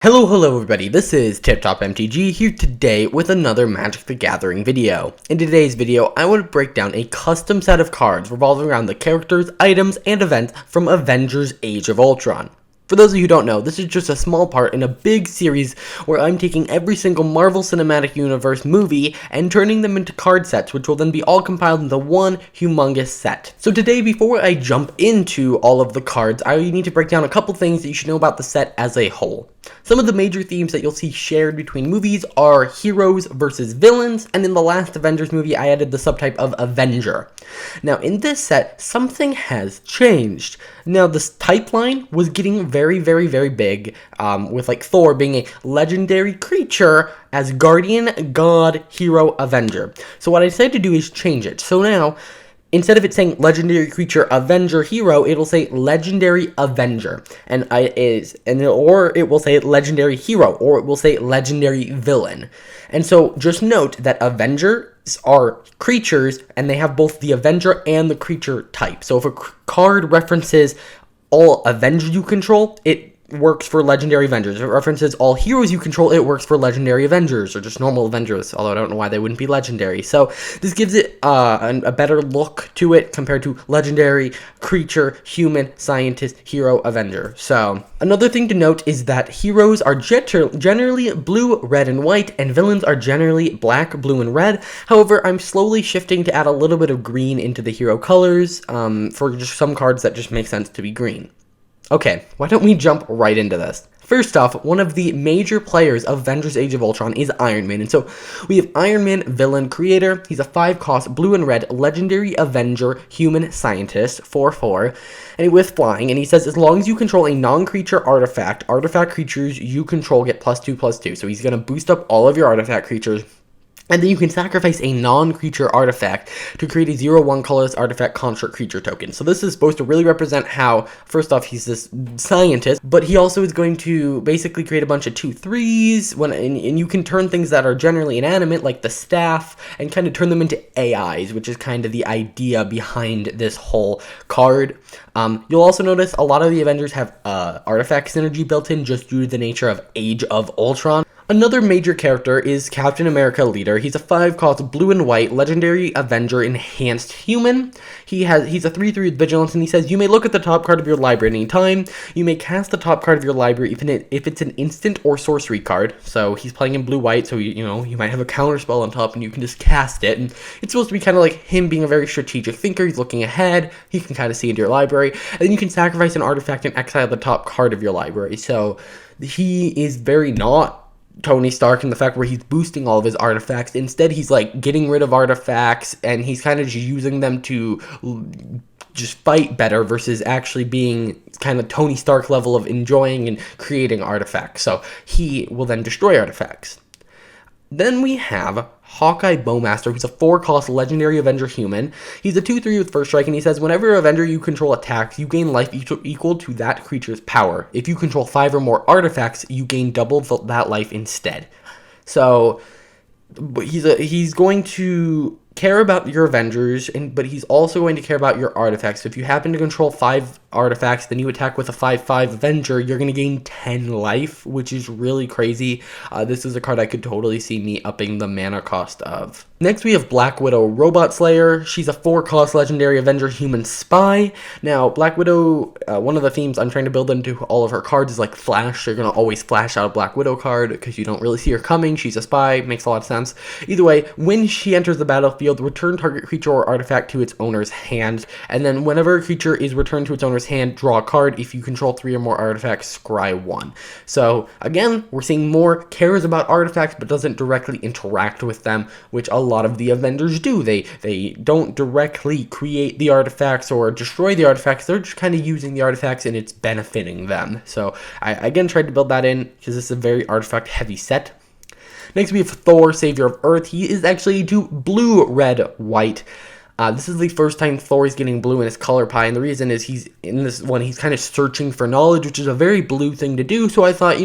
Hello everybody, this is Tip Top MTG here today with another Magic the Gathering video. In today's video, I want to break down a custom set of cards revolving around the characters, items, and events from Avengers Age of Ultron. For those of you who don't know, this is just a small part in a big series where I'm taking every single Marvel Cinematic Universe movie and turning them into card sets, which will then be all compiled into one humongous set. So today, before I jump into all of the cards, I need to break down a couple things that you should know about the set as a whole. Some of the major themes that you'll see shared between movies are heroes versus villains, and in the last Avengers movie, I added the subtype of Avenger. Now, in this set, something has changed. Now, this type line was getting very big, with like Thor being a legendary creature as Guardian, God, Hero, Avenger. So what I decided to do is change it. So now, instead of it saying Legendary Creature Avenger Hero, it'll say Legendary Avenger, or it will say Legendary Hero, or it will say Legendary Villain. And so just note that Avengers are creatures, and they have both the Avenger and the creature type. So if a card references all Avengers you control, it works for Legendary Avengers. If it references all heroes you control, it works for Legendary Avengers, or just normal Avengers, although I don't know why they wouldn't be Legendary. So this gives it a better look to it compared to Legendary, Creature, Human, Scientist, Hero, Avenger. So another thing to note is that heroes are generally blue, red, and white, and villains are generally black, blue, and red. However, I'm slowly shifting to add a little bit of green into the hero colors for just some cards that just make sense to be green. Okay, why don't we jump right into this? First off, one of the major players of Avengers Age of Ultron is Iron Man, and so we have Iron Man, villain, creator. He's a 5-cost, blue and red, legendary Avenger, human scientist, 4/4, and with flying, and he says as long as you control a non-creature artifact creatures you control get +2/+2, so he's going to boost up all of your artifact creatures. And then you can sacrifice a non-creature artifact to create a 0/1 colorless artifact construct creature token. So this is supposed to really represent how, first off, he's this scientist, but he also is going to basically create a bunch of 2/3s, and you can turn things that are generally inanimate, like the staff, and kind of turn them into AIs, which is kind of the idea behind this whole card. You'll also notice a lot of the Avengers have artifact synergy built in just due to the nature of Age of Ultron. Another major character is Captain America Leader. He's a 5-cost blue and white legendary Avenger enhanced human. He's a 3/3 with vigilance, and he says you may look at the top card of your library at any time. You may cast the top card of your library if it's an instant or sorcery card. So he's playing in blue-white, so you might have a counter spell on top, and you can just cast it. And it's supposed to be kind of like him being a very strategic thinker. He's looking ahead. He can kind of see into your library, and then you can sacrifice an artifact and exile the top card of your library. So he is very not Tony Stark in the fact where he's boosting all of his artifacts. Instead, he's like getting rid of artifacts, and he's kind of just using them to just fight better versus actually being kind of Tony Stark level of enjoying and creating artifacts. So he will then destroy artifacts. Then we have Hawkeye Bowmaster, who's a 4-cost legendary Avenger human. He's a 2/3 with first strike, and he says whenever Avenger you control attacks, you gain life equal to that creature's power. If you control 5 or more artifacts, you gain double that life instead. So he's going to care about your Avengers, but he's also going to care about your artifacts. So if you happen to control 5 artifacts, then you attack with a 5/5 Avenger, you're going to gain 10 life, which is really crazy. This is a card I could totally see me upping the mana cost of. Next, we have Black Widow Robot Slayer. She's a 4-cost legendary Avenger human spy. Now, Black Widow, one of the themes I'm trying to build into all of her cards is like flash. You're going to always flash out a Black Widow card because you don't really see her coming. She's a spy. Makes a lot of sense. Either way, when she enters the battlefield, return target creature or artifact to its owner's hand. And then whenever a creature is returned to its owner's hand, draw a card. If you control 3 or more artifacts, scry 1. So again, we're seeing more cares about artifacts but doesn't directly interact with them, which a lot of the Avengers do. They don't directly create the artifacts or destroy the artifacts. They're just kind of using the artifacts and it's benefiting them. So I again tried to build that in because this is a very artifact heavy set. Next, we have Thor, Savior of Earth. He is actually 2 blue, red, white. This is the first time Thor is getting blue in his color pie, and the reason is he's in this one, he's kind of searching for knowledge, which is a very blue thing to do. So I thought,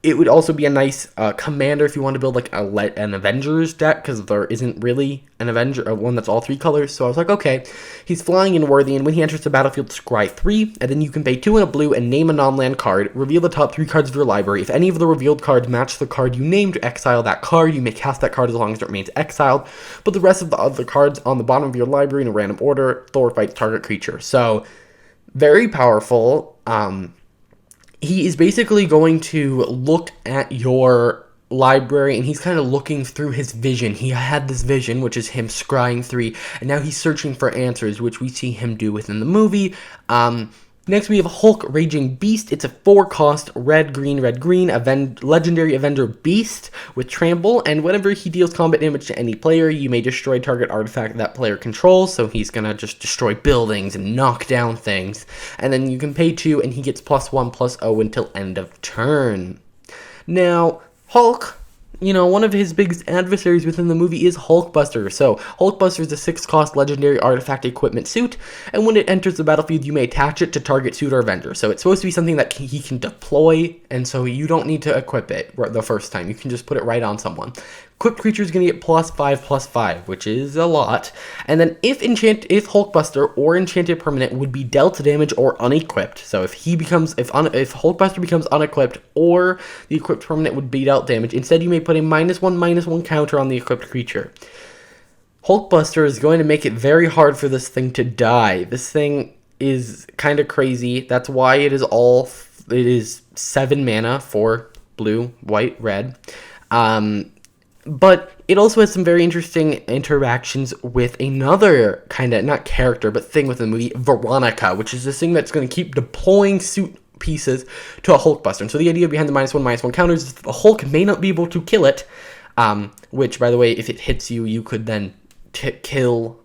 It would also be a nice commander if you want to build like an Avengers deck, because there isn't really an Avenger, one that's all 3 colors. So I was like, okay, he's flying and worthy, and when he enters the battlefield, scry 3, and then you can pay 2 and a blue and name a non-land card. Reveal the top 3 cards of your library. If any of the revealed cards match the card you named, exile that card. You may cast that card as long as it remains exiled, but the rest of the other cards on the bottom of your library in a random order, Thor fights target creature. So very powerful. He is basically going to look at your library, and he's kind of looking through his vision. He had this vision, which is him scrying 3, and now he's searching for answers, which we see him do within the movie. Next, we have Hulk Raging Beast. It's a 4-cost red-green legendary Avenger Beast with Trample, and whenever he deals combat damage to any player, you may destroy target artifact that player controls, so he's gonna just destroy buildings and knock down things. And then you can pay 2, and he gets +1/+0 until end of turn. Now, Hulk, one of his biggest adversaries within the movie is Hulkbuster. So, Hulkbuster is a 6-cost legendary artifact equipment suit, and when it enters the battlefield, you may attach it to target suit or Avenger. So, it's supposed to be something that he can deploy, and so you don't need to equip it the first time. You can just put it right on someone. Equipped creature is going to get +5/+5, which is a lot. And then if Hulkbuster or Enchanted Permanent would be dealt damage or unequipped, so if Hulkbuster becomes unequipped or the equipped permanent would be dealt damage, instead you may put a -1/-1 counter on the equipped creature. Hulkbuster is going to make it very hard for this thing to die. This thing is kind of crazy. That's why it is 7 mana for blue, white, red. But it also has some very interesting interactions with another kind of, not character, but thing within the movie, Veronica, which is this thing that's going to keep deploying suit pieces to a Hulkbuster. And so the idea behind the -1/-1 counters is the Hulk may not be able to kill it, which, by the way, if it hits you, you could then kill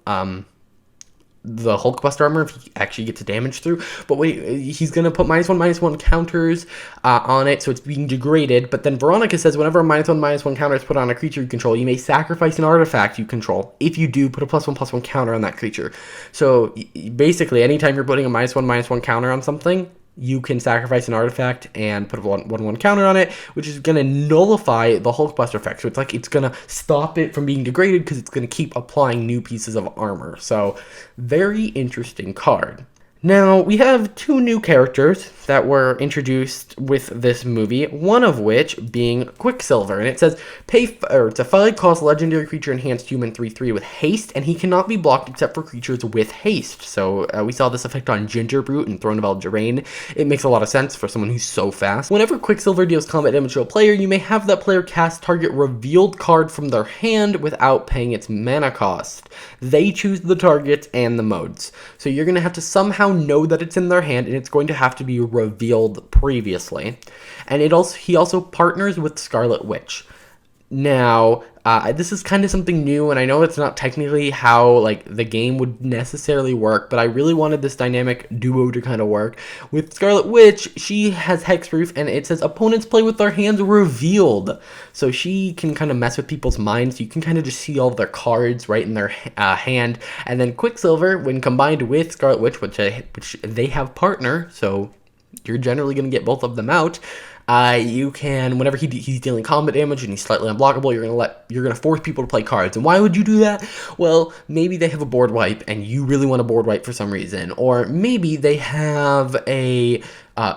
the Hulkbuster armor if he actually gets damage through. But he's going to put -1/-1 counters on it, so it's being degraded. But then Veronica says whenever a -1/-1 counter is put on a creature you control, you may sacrifice an artifact you control. If you do, put a +1/+1 counter on that creature. So basically, anytime you're putting a -1/-1 counter on something, you can sacrifice an artifact and put a 1/1 counter on it, which is going to nullify the Hulkbuster effect. So it's going to stop it from being degraded because it's going to keep applying new pieces of armor. So, very interesting card. Now, we have 2 new characters that were introduced with this movie, one of which being Quicksilver. And it says, it's a 5-cost legendary creature enhanced human 3/3 with haste, and he cannot be blocked except for creatures with haste. So, we saw this effect on Gingerbrute and Throne of Eldraine. It makes a lot of sense for someone who's so fast. Whenever Quicksilver deals combat damage to a player, you may have that player cast target revealed card from their hand without paying its mana cost. They choose the target and the modes. So you're going to have to somehow know that it's in their hand, and it's going to have to be revealed previously. And he also partners with Scarlet Witch. Now, this is kind of something new, and I know it's not technically how the game would necessarily work, but I really wanted this dynamic duo to kind of work. With Scarlet Witch, she has hexproof, and it says opponents play with their hands revealed. So she can kind of mess with people's minds. You can kind of just see all of their cards right in their hand. And then Quicksilver, when combined with Scarlet Witch, which they have partner, so you're generally going to get both of them out. You can, whenever he's dealing combat damage and he's slightly unblockable, you're gonna force people to play cards. And why would you do that? Well, maybe they have a board wipe and you really want a board wipe for some reason, or maybe they have a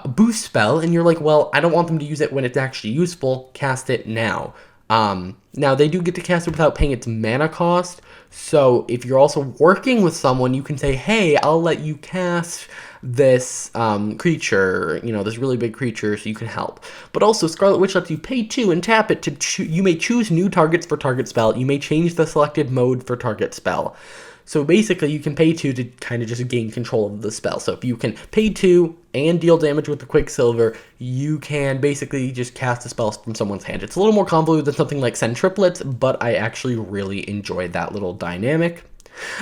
boost spell and you're like, well, I don't want them to use it when it's actually useful. Cast it now. Now they do get to cast it without paying its mana cost. So if you're also working with someone, you can say, hey, I'll let you cast this creature, this really big creature, so you can help. But also, Scarlet Witch lets you pay 2 and tap it to you may choose new targets for target spell. You may change the selected mode for target spell. So basically, you can pay 2 to kind of just gain control of the spell. So if you can pay 2 and deal damage with the Quicksilver, you can basically just cast a spell from someone's hand. It's a little more convoluted than something like Send Triplets, but I actually really enjoyed that little dynamic.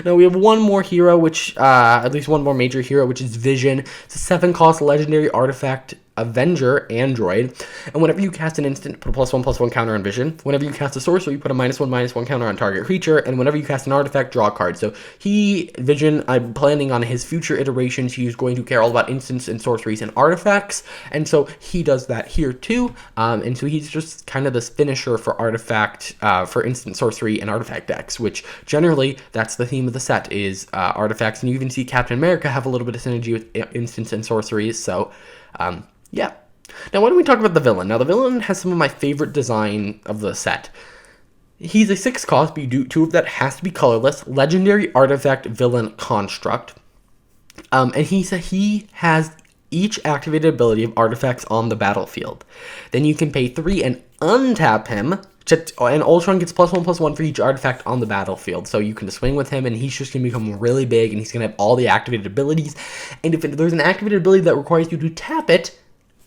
Now we have one more hero, at least one more major hero, which is Vision. It's a 7-cost legendary artifact Avenger android, and whenever you cast an instant, put a +1/+1 counter on vision. Whenever you cast a sorcery, you put a -1/-1 counter on target creature, and whenever you cast an artifact, draw a card. So Vision, I'm planning on his future iterations, he is going to care all about instants and sorceries and artifacts, and so he does that here too, and so he's just kind of this finisher for artifact, for instant sorcery and artifact decks, which generally, that's the theme of the set, is artifacts, and you even see Captain America have a little bit of synergy with instants and sorceries, so yeah. Now, why don't we talk about the villain? Now, the villain has some of my favorite design of the set. He's a 6 cost, but you do 2 of that has to be colorless, legendary artifact villain construct. And he has each activated ability of artifacts on the battlefield. Then you can pay 3 and untap him, and Ultron gets +1/+1 for each artifact on the battlefield. So you can swing with him, and he's just going to become really big, and he's going to have all the activated abilities. And if there's an activated ability that requires you to tap it,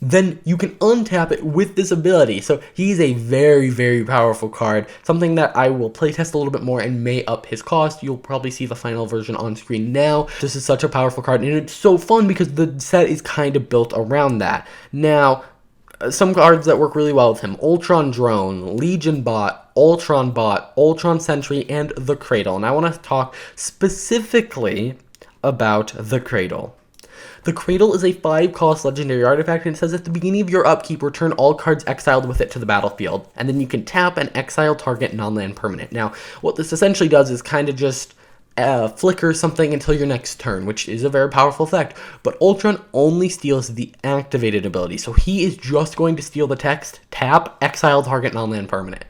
then you can untap it with this ability. So he's a very, very powerful card, something that I will playtest a little bit more and may up his cost. You'll probably see the final version on screen now. This is such a powerful card, and it's so fun because the set is kind of built around that. Now, some cards that work really well with him: Ultron Drone, Legion Bot, Ultron Sentry, and the Cradle. And I want to talk specifically about the Cradle. The Cradle is a 5-cost legendary artifact, and it says at the beginning of your upkeep, return all cards exiled with it to the battlefield, and then you can tap and exile target non-land permanent. Now, what this essentially does is kind of just flicker something until your next turn, which is a very powerful effect, but Ultron only steals the activated ability, so he is just going to steal the text, tap, exile target non-land permanent.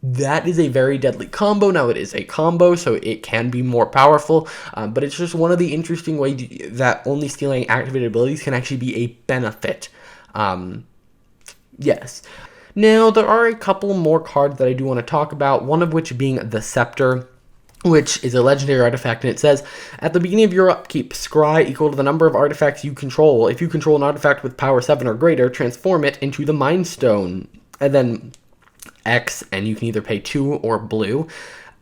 That is a very deadly combo. Now, it is a combo, so it can be more powerful, but it's just one of the interesting ways that only stealing activated abilities can actually be a benefit. Yes. Now, there are a couple more cards that I do want to talk about, one of which being the Scepter, which is a legendary artifact, and it says, at the beginning of your upkeep, scry equal to the number of artifacts you control. If you control an artifact with power 7 or greater, transform it into the Mind Stone, and then X, and you can either pay 2 or blue.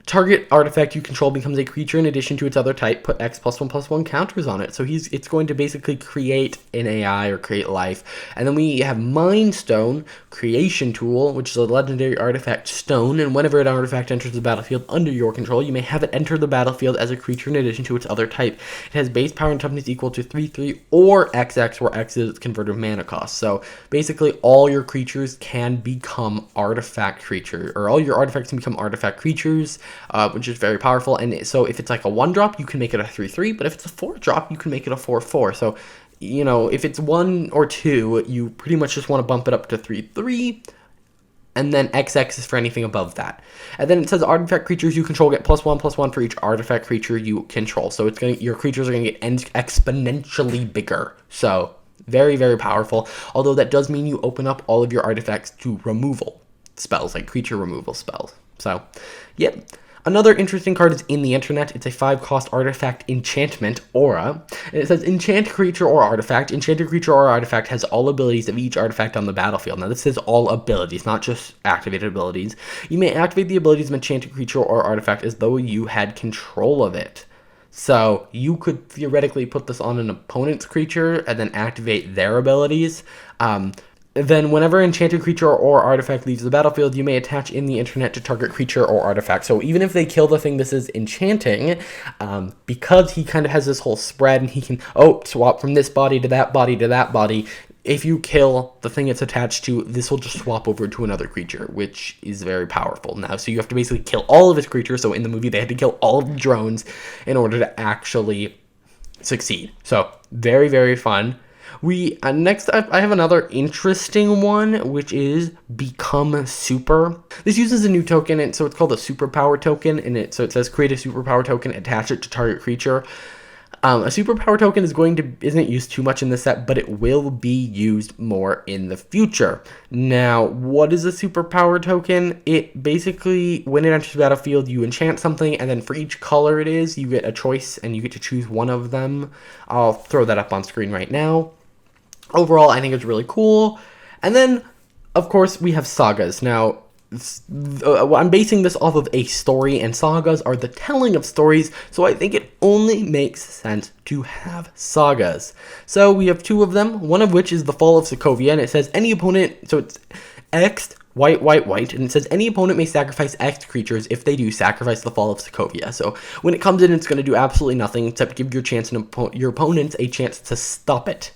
Target artifact you control becomes a creature in addition to its other type. Put X +1/+1 counters on it. So it's going to basically create an AI or create life. And then we have Mind Stone, Creation Tool, which is a legendary artifact stone. And whenever an artifact enters the battlefield under your control, you may have it enter the battlefield as a creature in addition to its other type. It has base power and toughness equal to 3/3 or XX, where X is its converted mana cost. So basically, all your creatures can become artifact creatures, or all your artifacts can become artifact creatures. Which is very powerful. And so if it's like a 1-drop, you can make it a 3/3, but if it's a 4-drop, you can make it a 4/4. So, you know, if it's 1 or 2, you pretty much just want to bump it up to 3/3, and then XX is for anything above that. And then it says artifact creatures you control get +1/+1 for each artifact creature you control. So your creatures are going to get exponentially bigger. So very, very powerful. Although that does mean you open up all of your artifacts to removal spells, like creature removal spells. So, yep. Another interesting card is In the Internet. It's a 5-cost artifact enchantment, Aura. And it says, enchant creature or artifact. Enchanted creature or artifact has all abilities of each artifact on the battlefield. Now, this says all abilities, not just activated abilities. You may activate the abilities of enchanted creature or artifact as though you had control of it. So, you could theoretically put this on an opponent's creature and then activate their abilities. Then whenever enchanted creature or artifact leaves the battlefield, you may attach In the Internet to target creature or artifact. So even if they kill the thing this is enchanting, because he kind of has this whole spread and he can, swap from this body to that body to that body, if you kill the thing it's attached to, this will just swap over to another creature, which is very powerful. Now, so you have to basically kill all of his creatures. So in the movie, they had to kill all of the drones in order to actually succeed. So very, very fun. Next up, I have another interesting one, which is Become Super. This uses a new token, and so it's called a Superpower token, and so it says create a Superpower token, attach it to target creature. A Superpower token isn't used too much in this set, but it will be used more in the future. Now, what is a Superpower token? It basically, when it enters the battlefield, you enchant something, and then for each color it is, you get a choice, and you get to choose one of them. I'll throw that up on screen right now. Overall, I think it's really cool. And then, of course, we have Sagas. Now, I'm basing this off of a story, and sagas are the telling of stories, so I think it only makes sense to have sagas. So we have 2 of them, one of which is the Fall of Sokovia, and it says any opponent, so it's X, white, white, white, and it says any opponent may sacrifice X creatures. If they do, sacrifice the Fall of Sokovia. So when it comes in, it's going to do absolutely nothing except give your opponents a chance to stop it.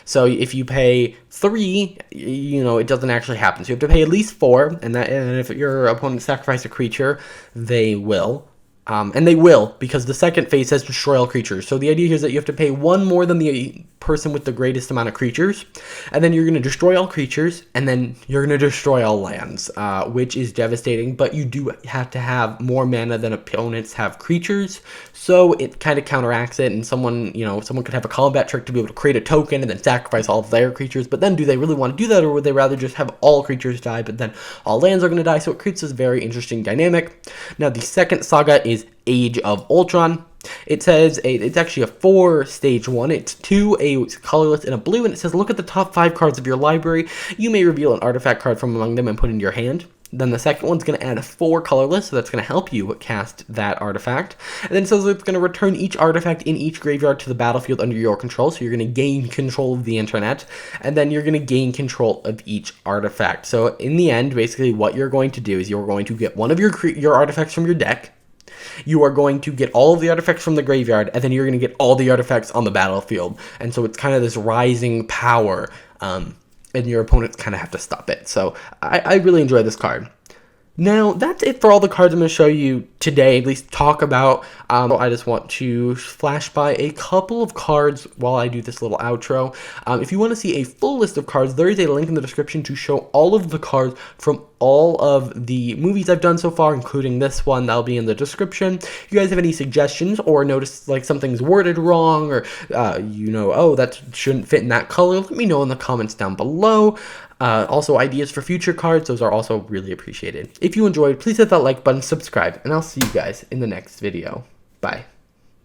So if you pay 3, it doesn't actually happen. So you have to pay at least 4, and if your opponent sacrifices a creature, they will. And they will, because the second phase says destroy all creatures. So the idea here is that you have to pay 1 more than the person with the greatest amount of creatures, and then you're going to destroy all creatures, and then you're going to destroy all lands, which is devastating, but you do have to have more mana than opponents have creatures, so it kind of counteracts it, and someone could have a combat trick to be able to create a token and then sacrifice all of their creatures, but then do they really want to do that, or would they rather just have all creatures die, but then all lands are going to die? So it creates this very interesting dynamic. Now the second saga is Age of Ultron. It says it's actually a 4 stage 1. It's 2, a colorless and a blue, and it says look at the top 5 cards of your library. You may reveal an artifact card from among them and put it into your hand. Then the second one's going to add a 4 colorless, so that's going to help you cast that artifact. And then it says it's going to return each artifact in each graveyard to the battlefield under your control, so you're going to gain control of the internet, and then you're going to gain control of each artifact. So in the end, basically what you're going to do is you're going to get one of your artifacts from your deck. You are going to get all of the artifacts from the graveyard, and then you're going to get all the artifacts on the battlefield. And so it's kind of this rising power, and your opponents kind of have to stop it. So I really enjoy this card. Now, that's it for all the cards I'm going to show you today, at least talk about. I just want to flash by a couple of cards while I do this little outro. If you want to see a full list of cards, there is a link in the description to show all of the cards from all of the movies I've done so far, including this one. That'll be in the description. If you guys have any suggestions or notice like something's worded wrong, or oh, that shouldn't fit in that color, let me know in the comments down below. Also, ideas for future cards, those are also really appreciated. If you enjoyed, please hit that like button, subscribe, and I'll see you guys in the next video. Bye.